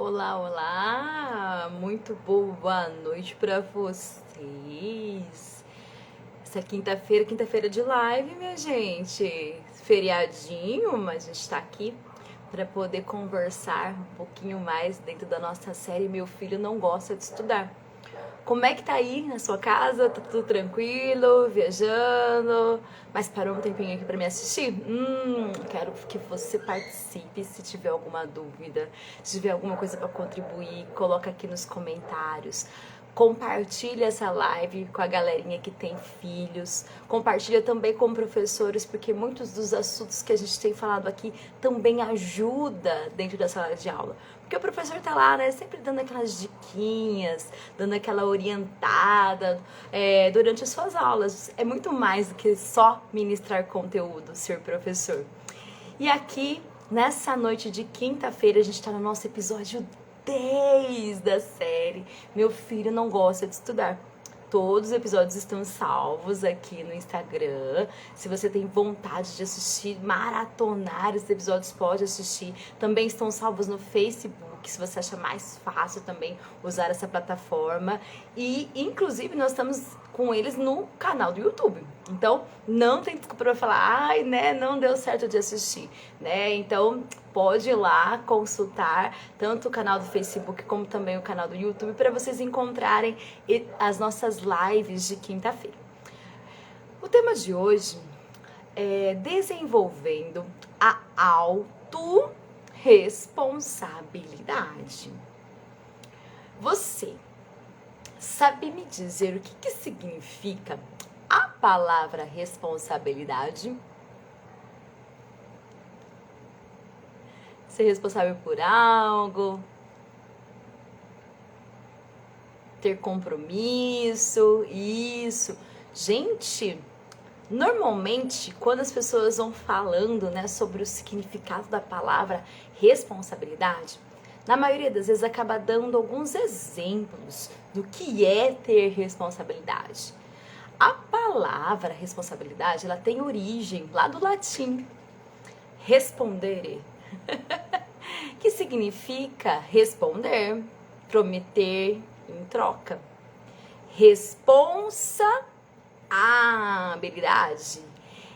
Olá, olá! Muito boa noite para vocês. Essa quinta-feira de live, minha gente. Feriadinho, mas a gente tá aqui para poder conversar um pouquinho mais dentro da nossa série Meu Filho Não Gosta de Estudar. Como é que tá aí na sua casa? Tá tudo tranquilo? Viajando? Mas parou um tempinho aqui pra me assistir? Quero que você participe se tiver alguma dúvida, se tiver alguma coisa pra contribuir, coloca aqui nos comentários. Compartilha essa live com a galerinha que tem filhos. Compartilha também com professores, porque muitos dos assuntos que a gente tem falado aqui também ajuda dentro da sala de aula. Porque o professor tá lá, né, sempre dando aquelas diquinhas, dando aquela orientada durante as suas aulas. É muito mais do que só ministrar conteúdo, ser professor. E aqui, nessa noite de quinta-feira, a gente tá no nosso episódio 10 da série Meu Filho Não Gosta de Estudar. Todos os episódios estão salvos aqui no Instagram. Se você tem vontade de assistir, maratonar os episódios, pode assistir. Também estão salvos no Facebook, se você acha mais fácil também usar essa plataforma. E, inclusive, nós estamos com eles no canal do YouTube. Então, não tem desculpa pra falar, ai, né, não deu certo de assistir, né? Então, pode ir lá consultar tanto o canal do Facebook como também o canal do YouTube para vocês encontrarem as nossas lives de quinta-feira. O tema de hoje é desenvolvendo a autorresponsabilidade. Você sabe me dizer o que significa a palavra responsabilidade? Ser responsável por algo, ter compromisso, isso. Gente, normalmente, quando as pessoas vão falando, né, sobre o significado da palavra responsabilidade, na maioria das vezes acaba dando alguns exemplos do que é ter responsabilidade. A palavra responsabilidade, ela tem origem lá do latim, respondere, que significa responder, prometer em troca. Responsabilidade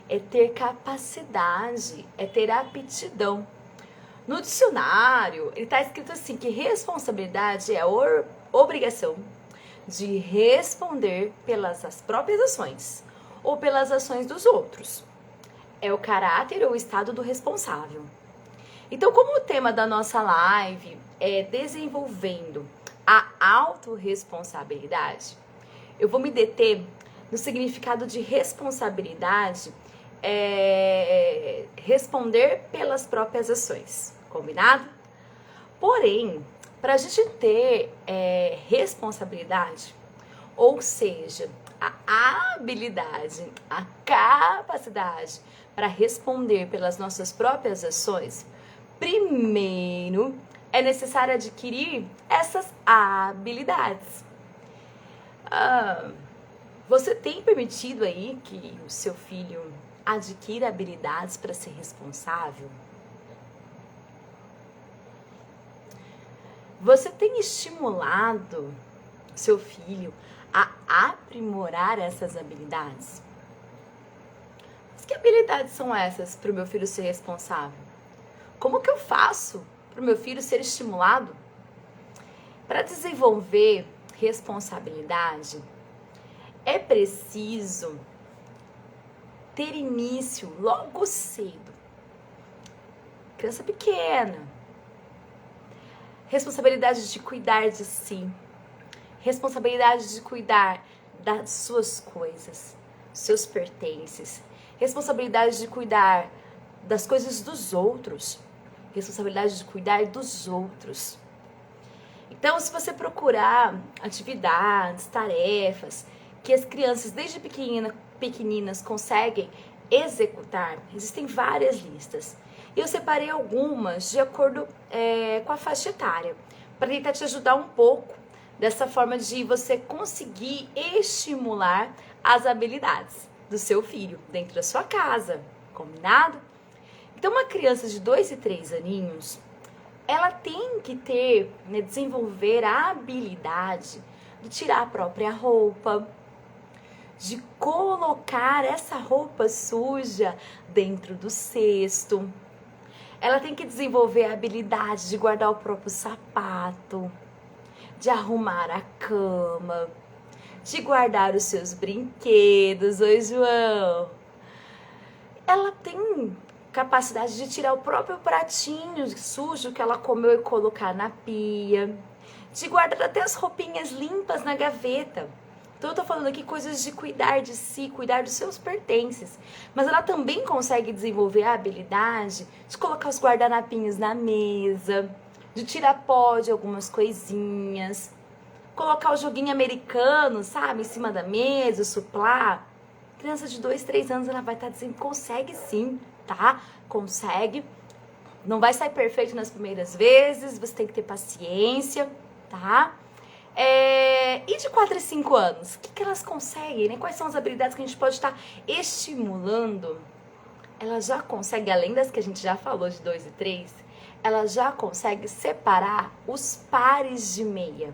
é ter capacidade, é ter aptidão. No dicionário, ele está escrito assim, que responsabilidade é a obrigação de responder pelas próprias ações ou pelas ações dos outros. É o caráter ou o estado do responsável. Então, como o tema da nossa live é desenvolvendo a autorresponsabilidade, eu vou me deter no significado de responsabilidade, responder pelas próprias ações, combinado? Porém, para a gente ter responsabilidade, ou seja, a habilidade, a capacidade para responder pelas nossas próprias ações, primeiro é necessário adquirir essas habilidades. Você tem permitido aí que o seu filho adquira habilidades para ser responsável? Você tem estimulado seu filho a aprimorar essas habilidades? Mas que habilidades são essas para o meu filho ser responsável? Como que eu faço para o meu filho ser estimulado? Para desenvolver responsabilidade, é preciso ter início logo cedo. Criança pequena. Responsabilidade de cuidar de si. Responsabilidade de cuidar das suas coisas, seus pertences. Responsabilidade de cuidar das coisas dos outros. Responsabilidade de cuidar dos outros. Então, se você procurar atividades, tarefas que as crianças desde pequeninas conseguem executar, existem várias listas. Eu separei algumas de acordo com a faixa etária, para tentar te ajudar um pouco dessa forma de você conseguir estimular as habilidades do seu filho dentro da sua casa, combinado? Então, uma criança de 2 e 3 aninhos, ela tem que ter, né, desenvolver a habilidade de tirar a própria roupa, de colocar essa roupa suja dentro do cesto. Ela tem que desenvolver a habilidade de guardar o próprio sapato, de arrumar a cama, de guardar os seus brinquedos. Oi, João! Ela tem capacidade de tirar o próprio pratinho sujo que ela comeu e colocar na pia, de guardar até as roupinhas limpas na gaveta. Então eu tô falando aqui coisas de cuidar de si, cuidar dos seus pertences. Mas ela também consegue desenvolver a habilidade de colocar os guardanapinhos na mesa, de tirar pó de algumas coisinhas, colocar o joguinho americano, sabe, em cima da mesa, o suplá. Criança de 2, 3 anos, ela vai estar dizendo, consegue sim, tá? Consegue. Não vai sair perfeito nas primeiras vezes, você tem que ter paciência, tá? E de 4 a 5 anos, o que elas conseguem, né? Quais são as habilidades que a gente pode estar estimulando? Ela já consegue, além das que a gente já falou de 2 e 3, ela já consegue separar os pares de meia,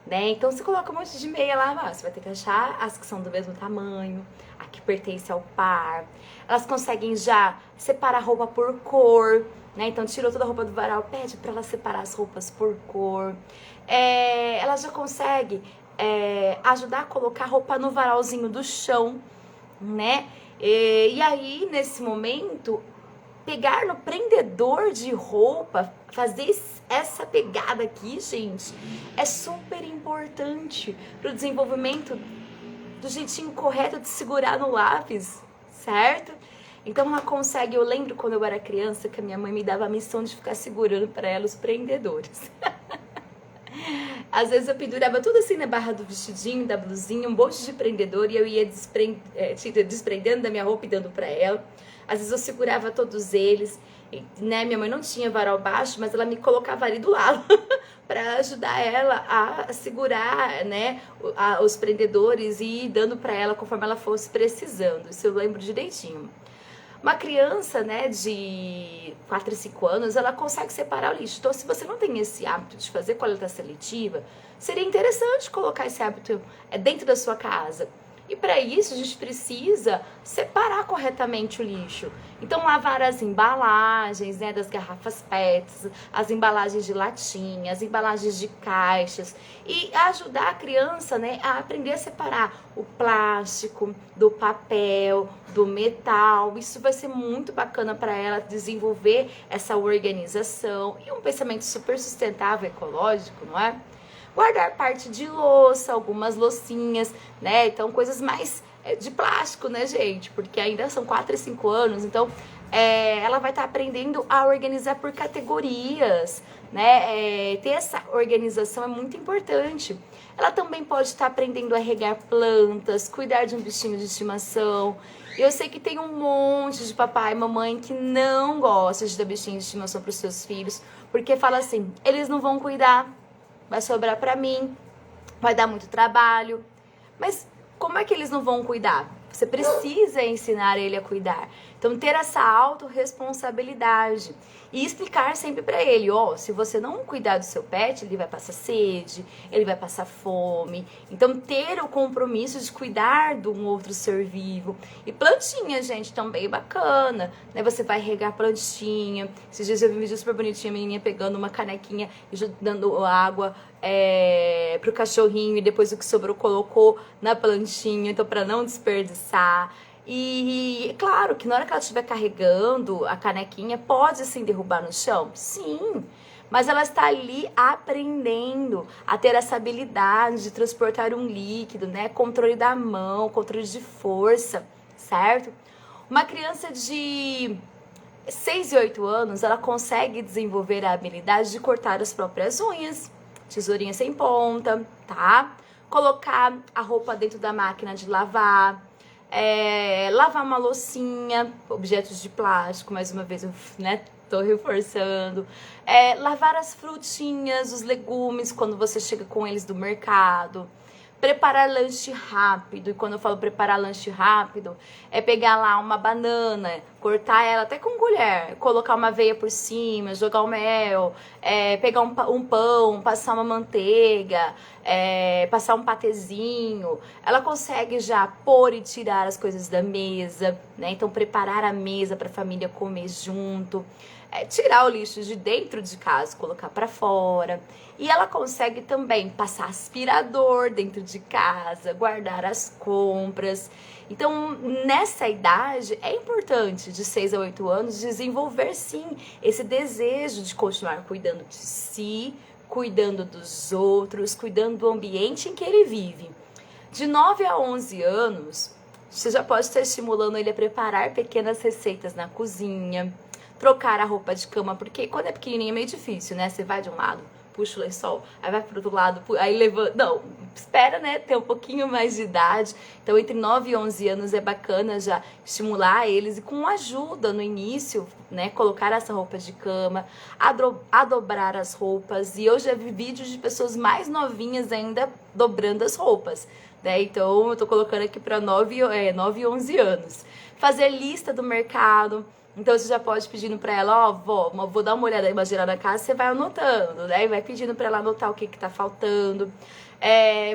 né? Então, você coloca um monte de meia lá, você vai ter que achar as que são do mesmo tamanho, a que pertence ao par. Elas conseguem já separar a roupa por cor, né? Então, tirou toda a roupa do varal, pede para ela separar as roupas por cor. Ela já consegue ajudar a colocar a roupa no varalzinho do chão, né? E aí, nesse momento, pegar no prendedor de roupa, fazer essa pegada aqui, gente, é super importante para o desenvolvimento do jeitinho correto de segurar no lápis, certo? Então ela consegue, eu lembro quando eu era criança que a minha mãe me dava a missão de ficar segurando para ela os prendedores. Às vezes eu pendurava tudo assim na barra do vestidinho, da blusinha, um monte de prendedor, e eu ia desprendendo da minha roupa e dando pra ela. Às vezes eu segurava todos eles, né? Minha mãe não tinha varal baixo, mas ela me colocava ali do lado para ajudar ela a segurar, né, os prendedores e ir dando pra ela conforme ela fosse precisando. Isso eu lembro direitinho. Uma criança, né, de 4 e 5 anos, ela consegue separar o lixo. Então, se você não tem esse hábito de fazer coleta seletiva, seria interessante colocar esse hábito dentro da sua casa. E para isso, a gente precisa separar corretamente o lixo. Então, lavar as embalagens, né, das garrafas PETs, as embalagens de latinha, as embalagens de caixas. E ajudar a criança, né, a aprender a separar o plástico do papel, do metal. Isso vai ser muito bacana para ela desenvolver essa organização e um pensamento super sustentável, ecológico, não é? Guardar parte de louça, algumas loucinhas, né? Então, coisas mais de plástico, né, gente? Porque ainda são 4 e 5 anos, então ela vai estar aprendendo a organizar por categorias, né? Ter essa organização é muito importante. Ela também pode estar aprendendo a regar plantas, cuidar de um bichinho de estimação. Eu sei que tem um monte de papai e mamãe que não gosta de dar bichinho de estimação para os seus filhos, porque fala assim, eles não vão cuidar, vai sobrar pra mim, vai dar muito trabalho. Mas como é que eles não vão cuidar? Você precisa ensinar ele a cuidar. Então, ter essa autorresponsabilidade e explicar sempre pra ele, se você não cuidar do seu pet, ele vai passar sede, ele vai passar fome. Então, ter o compromisso de cuidar de um outro ser vivo. E plantinha, gente, também bacana, né? Você vai regar plantinha. Esses dias eu vi um vídeo super bonitinho, a menininha pegando uma canequinha e dando água pro cachorrinho, e depois o que sobrou colocou na plantinha, então para não desperdiçar. E claro que na hora que ela estiver carregando a canequinha, pode sim derrubar no chão? Sim, mas ela está ali aprendendo a ter essa habilidade de transportar um líquido, né? Controle da mão, controle de força, certo? Uma criança de 6 e 8 anos, ela consegue desenvolver a habilidade de cortar as próprias unhas, tesourinha sem ponta, tá? Colocar a roupa dentro da máquina de lavar, lavar uma loucinha, objetos de plástico, mais uma vez, né? Tô reforçando. Lavar as frutinhas, os legumes, quando você chega com eles do mercado. Preparar lanche rápido, e quando eu falo preparar lanche rápido, é pegar lá uma banana, cortar ela até com colher, colocar uma aveia por cima, jogar o mel, pegar um pão, passar uma manteiga, passar um patezinho. Ela consegue já pôr e tirar as coisas da mesa, né? Então preparar a mesa para a família comer junto. Tirar o lixo de dentro de casa, colocar para fora. E ela consegue também passar aspirador dentro de casa, guardar as compras. Então, nessa idade, é importante, de 6 a 8 anos, desenvolver sim esse desejo de continuar cuidando de si, cuidando dos outros, cuidando do ambiente em que ele vive. De 9 a 11 anos, você já pode estar estimulando ele a preparar pequenas receitas na cozinha, trocar a roupa de cama, porque quando é pequenininho é meio difícil, né? Você vai de um lado, puxa o lençol, aí vai pro outro lado, aí levanta. Não, espera, né? Ter um pouquinho mais de idade. Então, entre 9 e 11 anos é bacana já estimular eles e com ajuda no início, né? Colocar essa roupa de cama, dobrar as roupas. E eu já vi vídeos de pessoas mais novinhas ainda dobrando as roupas, né? Então, eu tô colocando aqui para 9 e 11 anos. Fazer lista do mercado. Então, você já pode pedindo pra ela, vó, vou dar uma olhada, uma geral na casa, você vai anotando, né? E vai pedindo pra ela anotar o que tá faltando.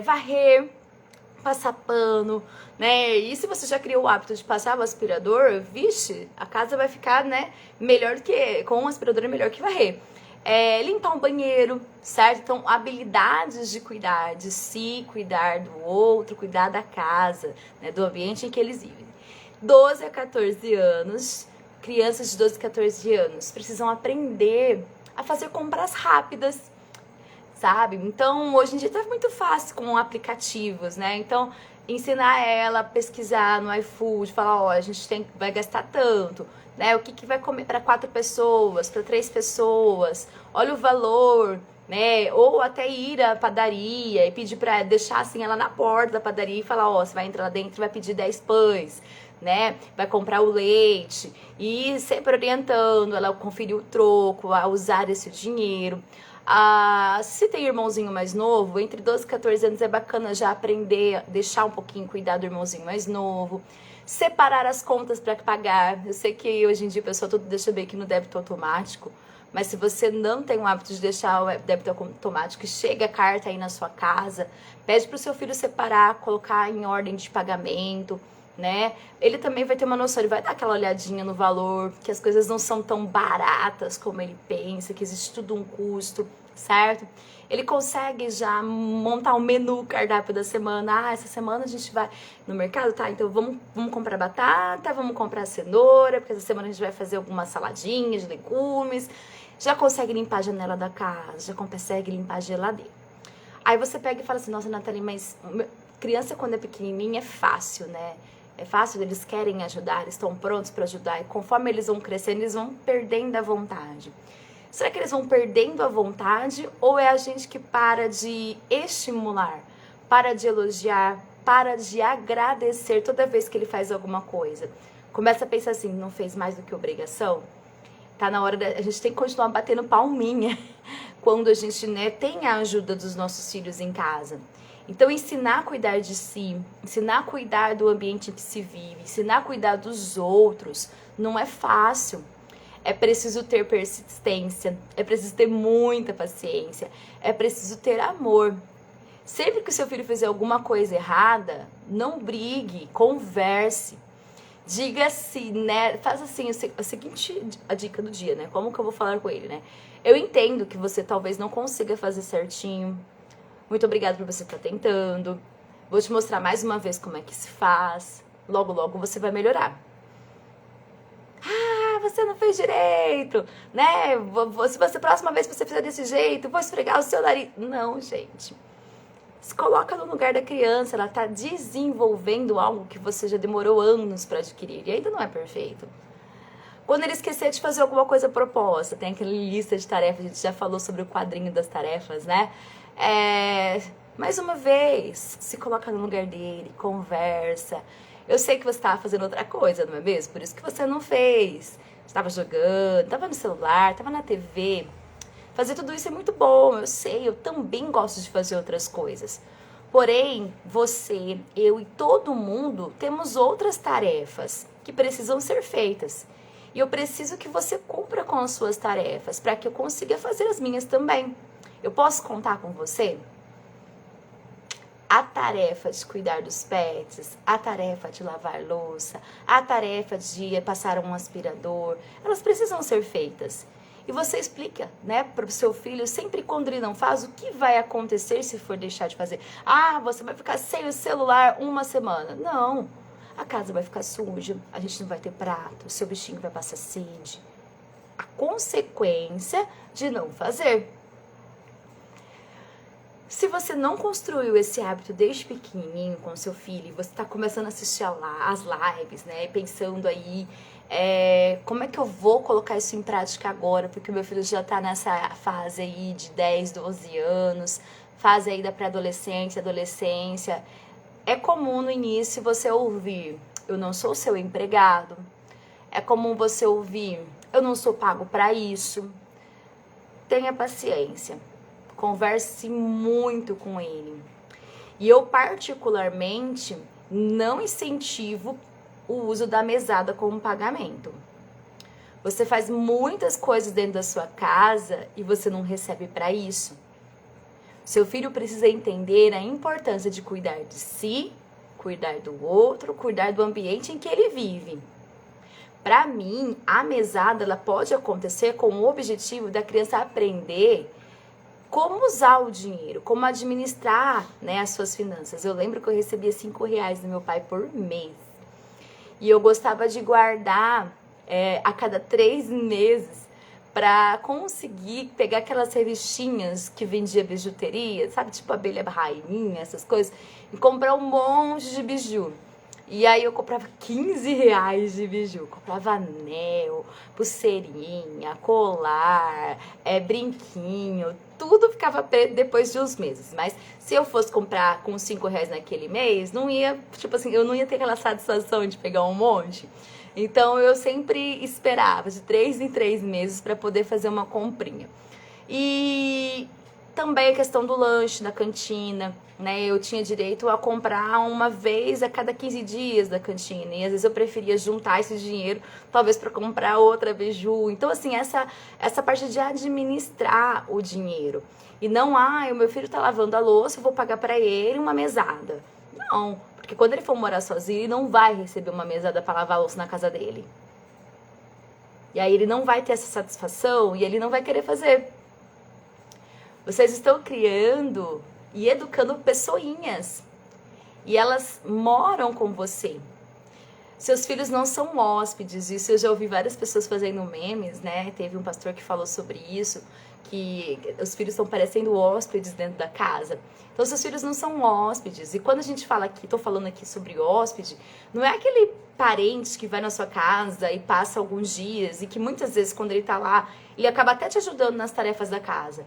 Varrer, passar pano, né? E se você já criou o hábito de passar o aspirador, vixe, a casa vai ficar, né, melhor que... Com o aspirador é melhor que varrer. Limpar um banheiro, certo? Então, habilidades de cuidar de si, cuidar do outro, cuidar da casa, né, do ambiente em que eles vivem. 12 a 14 anos... Crianças de 12, 14 anos precisam aprender a fazer compras rápidas, sabe? Então, hoje em dia tá muito fácil com aplicativos, né? Então, ensinar ela a pesquisar no iFood, falar, a gente vai gastar tanto, né? O que vai comer para 4 pessoas, para 3 pessoas, olha o valor, né? Ou até ir à padaria e pedir para deixar assim ela na porta da padaria e falar, você vai entrar lá dentro e vai pedir 10 pães, né? Vai comprar o leite e sempre orientando ela a conferir o troco, a usar esse dinheiro. Se tem irmãozinho mais novo, entre 12 e 14 anos é bacana já aprender, deixar um pouquinho cuidar do irmãozinho mais novo, separar as contas para pagar. Eu sei que hoje em dia o pessoal tudo deixa bem aqui no débito automático, mas se você não tem o hábito de deixar o débito automático e chega a carta aí na sua casa, pede para o seu filho separar, colocar em ordem de pagamento, né? Ele também vai ter uma noção, ele vai dar aquela olhadinha no valor, que as coisas não são tão baratas como ele pensa, que existe tudo um custo, certo? Ele consegue já montar um menu, cardápio da semana. Essa semana a gente vai no mercado, tá? Então vamos comprar batata, vamos comprar cenoura, porque essa semana a gente vai fazer alguma saladinha de legumes. Já consegue limpar a janela da casa, já consegue limpar a geladeira. Aí você pega e fala assim, nossa, Nathalie, mas criança quando é pequenininha é fácil, né? É fácil, eles querem ajudar, eles estão prontos para ajudar. E conforme eles vão crescendo, eles vão perdendo a vontade. Será que eles vão perdendo a vontade ou é a gente que para de estimular, para de elogiar, para de agradecer toda vez que ele faz alguma coisa? Começa a pensar assim, não fez mais do que obrigação? Tá na hora a gente tem que continuar batendo palminha quando a gente, né, tem a ajuda dos nossos filhos em casa. Então, ensinar a cuidar de si, ensinar a cuidar do ambiente em que se vive, ensinar a cuidar dos outros, não é fácil. É preciso ter persistência, é preciso ter muita paciência, é preciso ter amor. Sempre que o seu filho fizer alguma coisa errada, não brigue, converse. Diga assim, né? Faz assim, a seguinte a dica do dia, né? Como que eu vou falar com ele, né? Eu entendo que você talvez não consiga fazer certinho. Muito obrigada por você estar tentando. Vou te mostrar mais uma vez como é que se faz. Logo, logo você vai melhorar. Você não fez direito, né? Se você, próxima vez que você fizer desse jeito, vou esfregar o seu nariz. Não, gente. Se coloca no lugar da criança, ela está desenvolvendo algo que você já demorou anos para adquirir e ainda não é perfeito. Quando ele esquecer de fazer alguma coisa proposta, tem aquela lista de tarefas, a gente já falou sobre o quadrinho das tarefas, né? Mais uma vez, se coloca no lugar dele, conversa. Eu sei que você estava fazendo outra coisa, não é mesmo? Por isso que você não fez. Estava jogando, estava no celular, estava na TV. Fazer tudo isso é muito bom, eu sei, eu também gosto de fazer outras coisas. Porém, você, eu e todo mundo temos outras tarefas que precisam ser feitas. E eu preciso que você cumpra com as suas tarefas para que eu consiga fazer as minhas também. Eu posso contar com você? A tarefa de cuidar dos pets, a tarefa de lavar louça, a tarefa de passar um aspirador, elas precisam ser feitas. E você explica, né, para o seu filho, sempre quando ele não faz, o que vai acontecer se for deixar de fazer. Ah, você vai ficar sem o celular uma semana. Não, a casa vai ficar suja, a gente não vai ter prato, o seu bichinho vai passar sede. A consequência de não fazer. Se você não construiu esse hábito desde pequenininho com seu filho, e você está começando a assistir as lives, né, pensando aí, como é que eu vou colocar isso em prática agora, porque o meu filho já está nessa fase aí de 10, 12 anos, fase aí da pré-adolescência, adolescência. É comum no início você ouvir, eu não sou seu empregado. É comum você ouvir, eu não sou pago para isso. Tenha paciência. Converse muito com ele. E eu, particularmente, não incentivo o uso da mesada como pagamento. Você faz muitas coisas dentro da sua casa e você não recebe para isso. Seu filho precisa entender a importância de cuidar de si, cuidar do outro, cuidar do ambiente em que ele vive. Para mim, a mesada ela pode acontecer com o objetivo da criança aprender como usar o dinheiro, como administrar, né, as suas finanças. Eu lembro que eu recebia R$5 do meu pai por mês. E eu gostava de guardar a cada 3 meses para conseguir pegar aquelas revistinhas que vendia bijuteria, sabe? Tipo abelha rainha, essas coisas. E comprar um monte de biju. E aí eu comprava R$15 de biju, comprava anel, pulseirinha, colar, brinquinho, tudo ficava preto depois de uns meses. Mas se eu fosse comprar com R$5 naquele mês, não ia, tipo assim, eu não ia ter aquela satisfação de pegar um monte. Então eu sempre esperava de 3 em 3 meses para poder fazer uma comprinha. E também a questão do lanche da cantina, né? Eu tinha direito a comprar uma vez a cada 15 dias da cantina. E às vezes eu preferia juntar esse dinheiro, talvez para comprar outra biju. Então, assim, essa parte de administrar o dinheiro. E não, o meu filho tá lavando a louça, eu vou pagar para ele uma mesada. Não, porque quando ele for morar sozinho, ele não vai receber uma mesada para lavar a louça na casa dele. E aí ele não vai ter essa satisfação e ele não vai querer fazer. Vocês estão criando e educando pessoinhas. E elas moram com você. Seus filhos não são hóspedes. Isso eu já ouvi várias pessoas fazendo memes, né? Teve um pastor que falou sobre isso, que os filhos estão parecendo hóspedes dentro da casa. Então, seus filhos não são hóspedes. E quando a gente fala aqui, tô falando aqui sobre hóspede, não é aquele parente que vai na sua casa e passa alguns dias e que muitas vezes, quando ele tá lá, ele acaba até te ajudando nas tarefas da casa.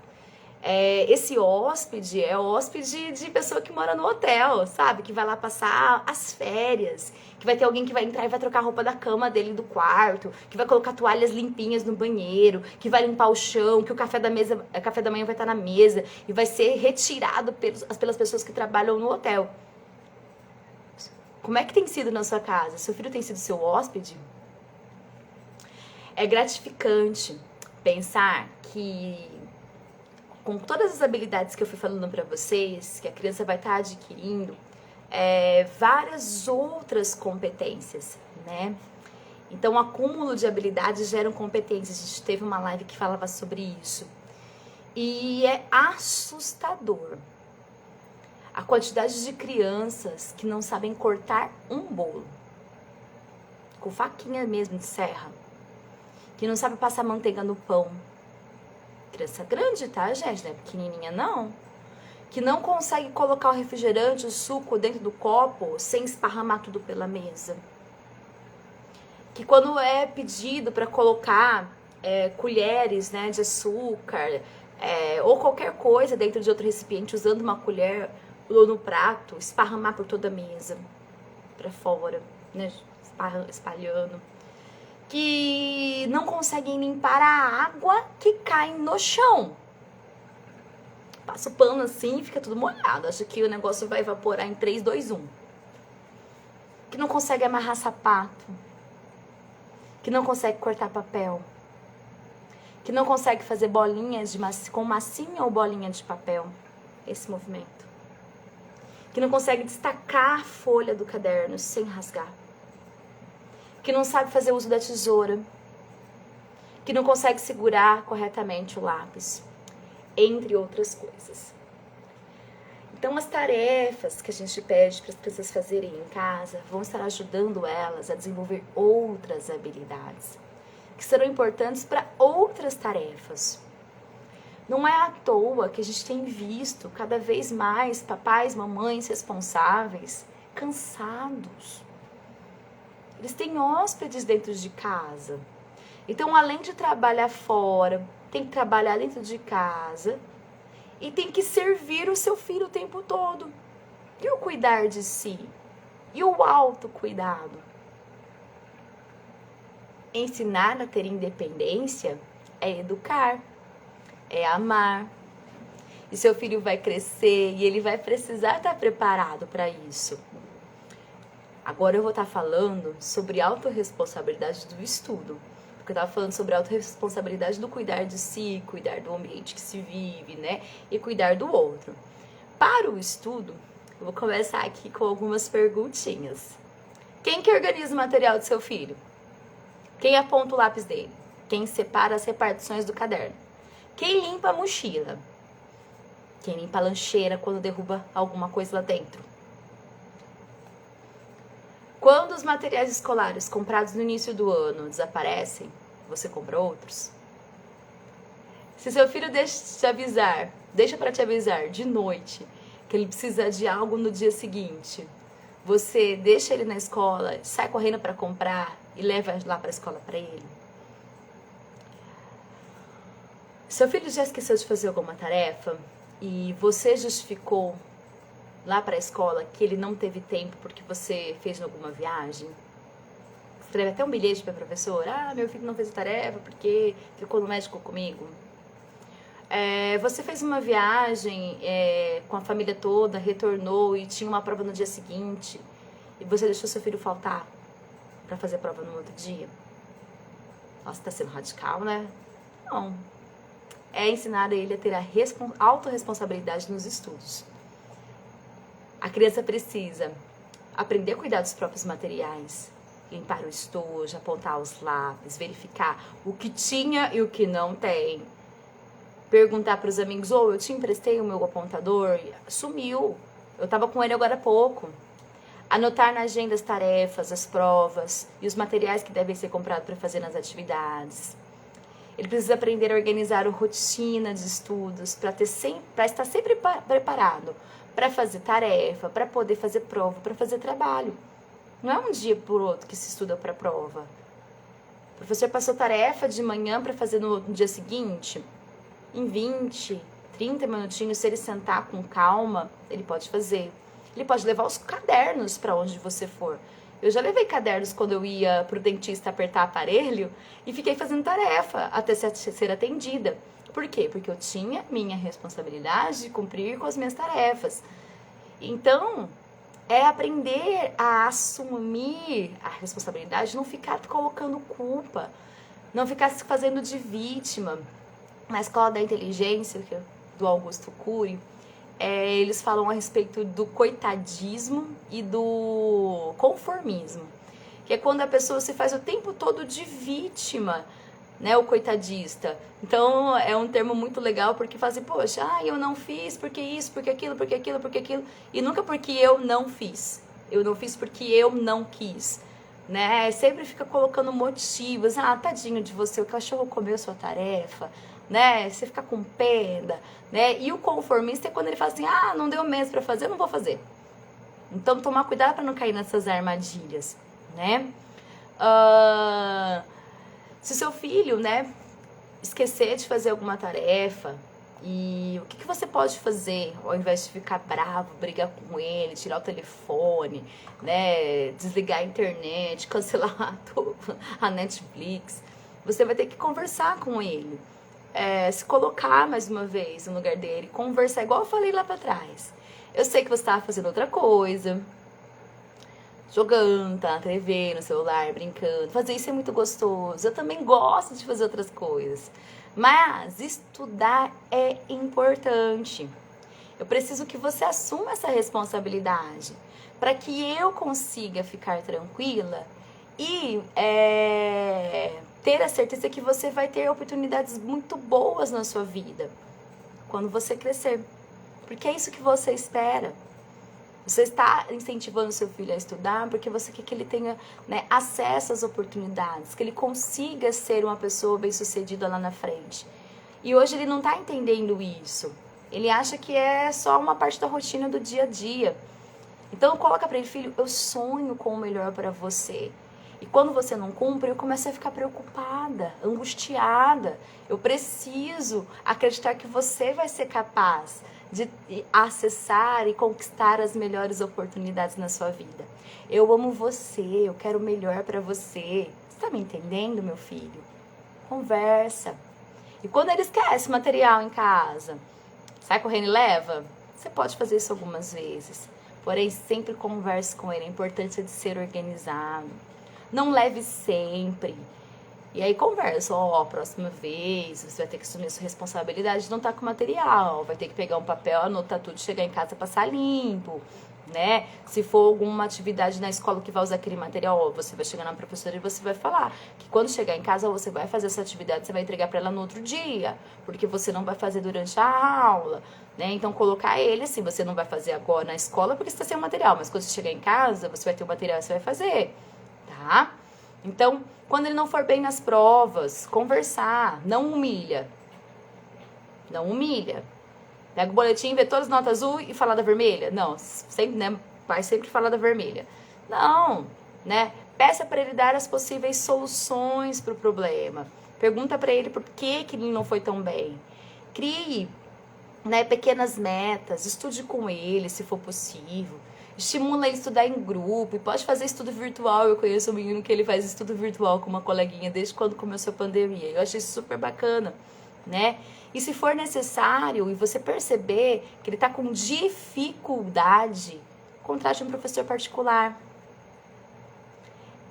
Esse hóspede é hóspede de pessoa que mora no hotel, sabe? Que vai lá passar as férias, que vai ter alguém que vai entrar e vai trocar a roupa da cama dele do quarto, que vai colocar toalhas limpinhas no banheiro, que vai limpar o chão, que o café da manhã vai estar na mesa e vai ser retirado pelas pessoas que trabalham no hotel. Como é que tem sido na sua casa? Seu filho tem sido seu hóspede? É gratificante pensar que com todas as habilidades que eu fui falando para vocês, que a criança vai estar adquirindo, várias outras competências, né? Então, o acúmulo de habilidades geram competências. A gente teve uma live que falava sobre isso. E é assustador a quantidade de crianças que não sabem cortar um bolo, com faquinha mesmo de serra, que não sabe passar manteiga no pão. Criança grande, tá, gente? Não é pequenininha, não. Que não consegue colocar o refrigerante, o suco dentro do copo sem esparramar tudo pela mesa. Que quando é pedido para colocar colheres, né, de açúcar ou qualquer coisa dentro de outro recipiente, usando uma colher ou no prato, esparramar por toda a mesa, para fora, né, espalhando. Que não conseguem limpar a água que cai no chão. passa o pano assim e fica tudo molhado. Acha que o negócio vai evaporar em 3, 2, 1. Que não consegue amarrar sapato. Que não consegue cortar papel. Que não consegue fazer bolinhas com massinha ou bolinha de papel. Esse movimento. Que não consegue destacar a folha do caderno sem rasgar. Que não sabe fazer uso da tesoura. Que não consegue segurar corretamente o lápis. Entre outras coisas. Então, as tarefas que a gente pede para as pessoas fazerem em casa vão estar ajudando elas a desenvolver outras habilidades que serão importantes para outras tarefas. Não é à toa que a gente tem visto cada vez mais papais, mamães responsáveis cansados. Eles têm hóspedes dentro de casa. Então, além de trabalhar fora, tem que trabalhar dentro de casa e tem que servir o seu filho o tempo todo. E o cuidar de si? E o autocuidado? Ensinar a ter independência é educar, é amar. E seu filho vai crescer e ele vai precisar estar preparado para isso. Agora eu vou estar falando sobre autorresponsabilidade do estudo. Porque eu estava falando sobre a autorresponsabilidade do cuidar de si, cuidar do ambiente que se vive, né? E cuidar do outro. Para o estudo, eu vou começar aqui com algumas perguntinhas. Quem que organiza o material do seu filho? Quem aponta o lápis dele? Quem separa as repartições do caderno? Quem limpa a mochila? Quem limpa a lancheira quando derruba alguma coisa lá dentro? Quando os materiais escolares comprados no início do ano desaparecem, você compra outros? Se seu filho deixa para te avisar de noite que ele precisa de algo no dia seguinte, você deixa ele na escola, sai correndo para comprar e leva lá para a escola para ele? Seu filho já esqueceu de fazer alguma tarefa e você justificou lá para a escola que ele não teve tempo porque você fez alguma viagem? Escreve até um bilhete para a professora: ah, meu filho não fez a tarefa porque ficou no médico comigo. Você fez uma viagem com a família toda, retornou e tinha uma prova no dia seguinte e você deixou seu filho faltar para fazer a prova no outro dia? Nossa, tá sendo radical, né? Não. É ensinar ele a ter a autorresponsabilidade nos estudos. A criança precisa aprender a cuidar dos próprios materiais, limpar o estojo, apontar os lápis, verificar o que tinha e o que não tem. Perguntar para os amigos: eu te emprestei o meu apontador? Sumiu, eu estava com ele agora há pouco. Anotar na agenda as tarefas, as provas e os materiais que devem ser comprados para fazer nas atividades. Ele precisa aprender a organizar a rotina de estudos para estar sempre preparado para fazer tarefa, para poder fazer prova, para fazer trabalho. Não é um dia por outro que se estuda para prova. O professor passou tarefa de manhã para fazer no dia seguinte. Em 20, 30 minutinhos, se ele sentar com calma, ele pode fazer. Ele pode levar os cadernos para onde você for. Eu já levei cadernos quando eu ia pro dentista apertar aparelho e fiquei fazendo tarefa até ser atendida. Por quê? Porque eu tinha minha responsabilidade de cumprir com as minhas tarefas. Então, é aprender a assumir a responsabilidade, não ficar colocando culpa, não ficar se fazendo de vítima. Na Escola da Inteligência, do Augusto Cury, eles falam a respeito do coitadismo e do conformismo, que é quando a pessoa se faz o tempo todo de vítima, né, o coitadista. Então é um termo muito legal porque fala assim: poxa, eu não fiz porque isso, porque aquilo, porque aquilo, porque aquilo, e nunca porque eu não fiz porque eu não quis, né? Sempre fica colocando motivos: tadinho de você, o cachorro comeu sua tarefa, né? Você fica com pena, né? E o conformista é quando ele fala assim: não deu mesmo para fazer, eu não vou fazer. Então tomar cuidado para não cair nessas armadilhas, né? Se seu filho, né, esquecer de fazer alguma tarefa, e o que você pode fazer ao invés de ficar bravo, brigar com ele, tirar o telefone, né, desligar a internet, cancelar a Netflix? Você vai ter que conversar com ele. se colocar mais uma vez no lugar dele, conversar, igual eu falei lá pra trás. Eu sei que você tava fazendo outra coisa, jogando, tá na TV, no celular, brincando. Fazer isso é muito gostoso. Eu também gosto de fazer outras coisas. Mas estudar é importante. Eu preciso que você assuma essa responsabilidade para que eu consiga ficar tranquila e ter a certeza que você vai ter oportunidades muito boas na sua vida quando você crescer. Porque é isso que você espera. Você está incentivando seu filho a estudar porque você quer que ele tenha, né, acesso às oportunidades, que ele consiga ser uma pessoa bem-sucedida lá na frente. E hoje ele não está entendendo isso. Ele acha que é só uma parte da rotina do dia a dia. Então coloca para ele, filho, eu sonho com o melhor para você. E quando você não cumpre, eu começo a ficar preocupada, angustiada. Eu preciso acreditar que você vai ser capaz de acessar e conquistar as melhores oportunidades na sua vida. Eu amo você, eu quero o melhor para você. Você tá me entendendo, meu filho? Conversa. E quando ele esquece material em casa, sai correndo e leva? Você pode fazer isso algumas vezes. Porém, sempre converse com ele. A importância de ser organizado. Não leve sempre. E aí conversa, próxima vez você vai ter que assumir a sua responsabilidade de não estar com material, vai ter que pegar um papel, anotar tudo, chegar em casa, passar limpo, né? Se for alguma atividade na escola que vai usar aquele material, você vai chegar na professora e você vai falar que quando chegar em casa você vai fazer essa atividade, você vai entregar para ela no outro dia, porque você não vai fazer durante a aula, né? Então colocar ele assim, você não vai fazer agora na escola porque você está sem o material, mas quando você chegar em casa, você vai ter o material e você vai fazer, tá? Então, quando ele não for bem nas provas, conversar, não humilha. Não humilha. Pega o boletim, vê todas as notas azul e falar da vermelha? Não, sempre, né? Vai sempre falar da vermelha. Não, né? Peça para ele dar as possíveis soluções para o problema. Pergunta para ele por que ele não foi tão bem. Crie, né, pequenas metas, estude com ele, se for possível. Estimula ele a estudar em grupo, e pode fazer estudo virtual. Eu conheço um menino que ele faz estudo virtual com uma coleguinha desde quando começou a pandemia. Eu achei isso super bacana, né? E se for necessário e você perceber que ele está com dificuldade, contrate um professor particular.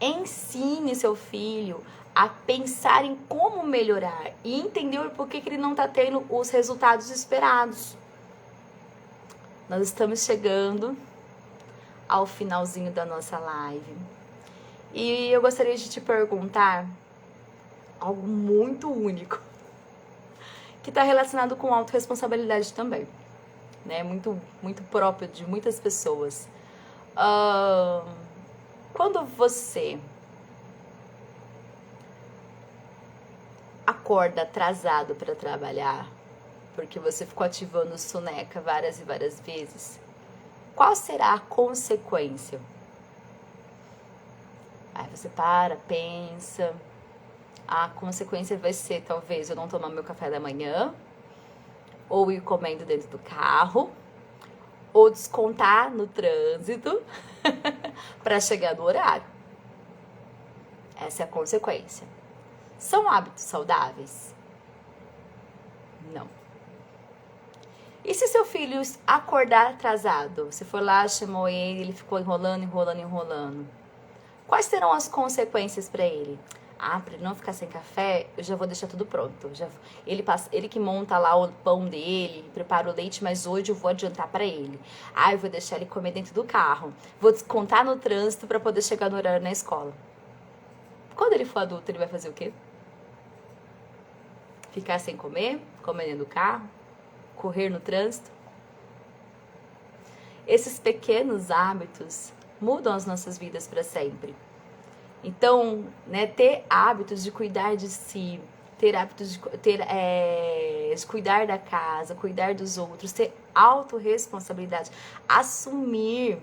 Ensine seu filho a pensar em como melhorar e entender o porquê que ele não está tendo os resultados esperados. Nós estamos chegando ao finalzinho da nossa live. E eu gostaria de te perguntar algo muito único, que está relacionado com autorresponsabilidade também, né? Muito próprio de muitas pessoas. Quando você acorda atrasado para trabalhar, porque você ficou ativando soneca várias e várias vezes, qual será a consequência? Aí você para, pensa. A consequência vai ser, talvez, eu não tomar meu café da manhã, ou ir comendo dentro do carro, ou descontar no trânsito para chegar no horário. Essa é a consequência. São hábitos saudáveis? Não. E se seu filho acordar atrasado? Você foi lá, chamou ele ficou enrolando. Quais serão as consequências para ele? Para ele não ficar sem café, eu já vou deixar tudo pronto. Ele que monta lá o pão dele, prepara o leite, mas hoje eu vou adiantar para ele. Eu vou deixar ele comer dentro do carro. Vou descontar no trânsito para poder chegar no horário na escola. Quando ele for adulto, ele vai fazer o quê? Ficar sem comer dentro do carro? Correr no trânsito? Esses pequenos hábitos mudam as nossas vidas para sempre. Então, né, ter hábitos de cuidar de si, ter hábitos de cuidar da casa, cuidar dos outros, ter autorresponsabilidade, assumir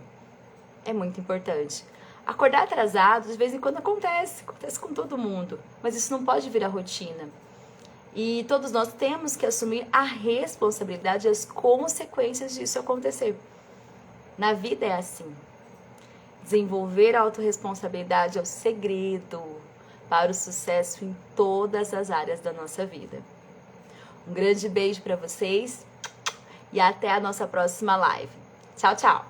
é muito importante. Acordar atrasado, de vez em quando acontece com todo mundo, mas isso não pode virar rotina. E todos nós temos que assumir a responsabilidade e as consequências disso acontecer. Na vida é assim. Desenvolver a autorresponsabilidade é o segredo para o sucesso em todas as áreas da nossa vida. Um grande beijo pra vocês e até a nossa próxima live. Tchau, tchau!